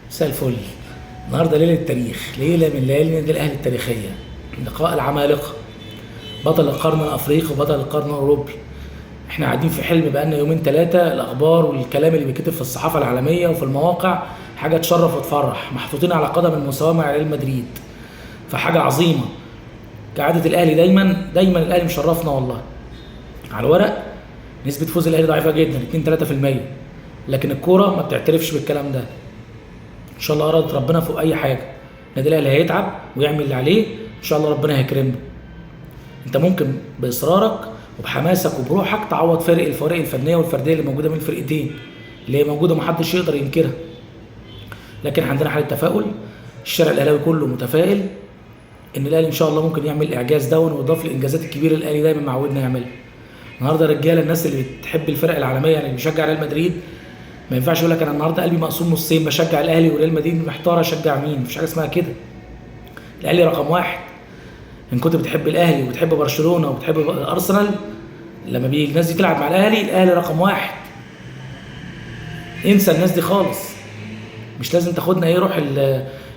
مساء الفل. النهارده ليله التاريخ، ليله من ليالي النادي الاهلي التاريخيه، لقاء العمالقه، بطل القرن الافريقي وبطل القرن الاوروبي. احنا قاعدين في حلم بقالنا يومين ثلاثه، الاخبار والكلام اللي بيتكتب في الصحافه العالميه وفي المواقع حاجه تشرف وتفرح، محطوطين على قدم المساواه مع ريال مدريد، فحاجه عظيمه. كعاده الاهلي دايما الاهلي مشرفنا والله. على الورق نسبه فوز الاهلي ضعيفه جدا، 2-3%، لكن الكوره ما بتعترفش بالكلام ده. ان شاء الله اراد ربنا فوق اي حاجه، النادي الاهلي هيتعب ويعمل اللي عليه، ان شاء الله ربنا هيكرمه. انت ممكن باصرارك وبحماسك وبروحك تعوض الفوارق الفنيه والفرديه اللي موجوده من الفرقتين، اللي هي موجوده محدش يقدر ينكرها. لكن عندنا حاله تفاؤل، الشارع الاهلاوي كله متفائل ان الاهلي ان شاء الله ممكن يعمل الاعجاز ده، ويضاف للانجازات الكبيره اللي الاهلي دايما معودنا يعملها. النهارده يا رجاله، الناس اللي بتحب الفرق العالميه، يعني اللي بيشجع ريال مدريد، ما ينفعش يقول لك انا النهارده قلبي مقسوم نصين، بشجع الاهلي وريال مدريد، محتار اشجع مين. مفيش حاجه اسمها كده. الاهلي رقم واحد. ان كنت بتحب الاهلي وبتحب برشلونه وبتحب ارسنال، لما بيجي الناس دي تلعب مع الاهلي رقم واحد. انسى الناس دي خالص. مش لازم تاخدنا روح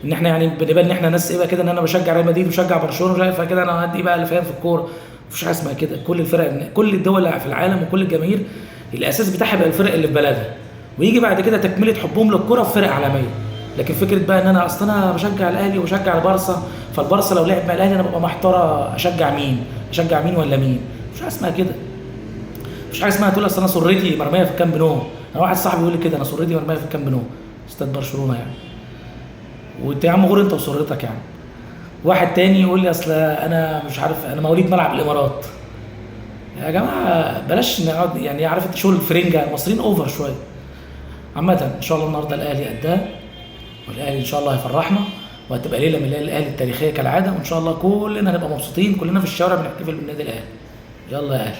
ان احنا يعني بنبان ان احنا ناس بقى كده، ان انا بشجع ريال مدريد وبشجع برشلونه فكده انا قد بقى اللي فاهم في الكوره. مفيش حاجه اسمها كده. كل الفرق، كل الدول في العالم وكل الجماهير الاساس بتاعها بقى الفرق اللي في بلدها، ويجي بعد كده تكمله حبهم للكوره في فرق عالميه. لكن فكره بقى ان انا انا بشجع الاهلي وبشجع البارسا، فالبارسا لو لعب مع الاهلي انا ببقى محتاره اشجع مين ولا مين. مش حاجه اسمها كده. مش حاجه اسمها تقول اصل انا سرتي مرميه في الكامب نو. انا واحد صاحبي يقول لي كده، انا سرتي مرميه في الكامب نو، استاد برشلونه يعني. وانت يا عم غور انت وسرتك يعني. واحد تاني يقول لي اصل انا مش عارف، انا مواليد ملعب الامارات. يا جماعه بلاش نقعد يعني، عارف انت شغل الفرنجه، المصريين اوفر شويه. عامه ان شاء الله النهارده الاهلي قدها، والاهلي ان شاء الله هيفرحنا، وهتبقى ليله من ليالي الاهلي التاريخيه كالعاده، وان شاء الله كلنا هنبقى مبسوطين، كلنا في الشارع بنحتفل بالنادي الاهلي. يلا يا اهلي.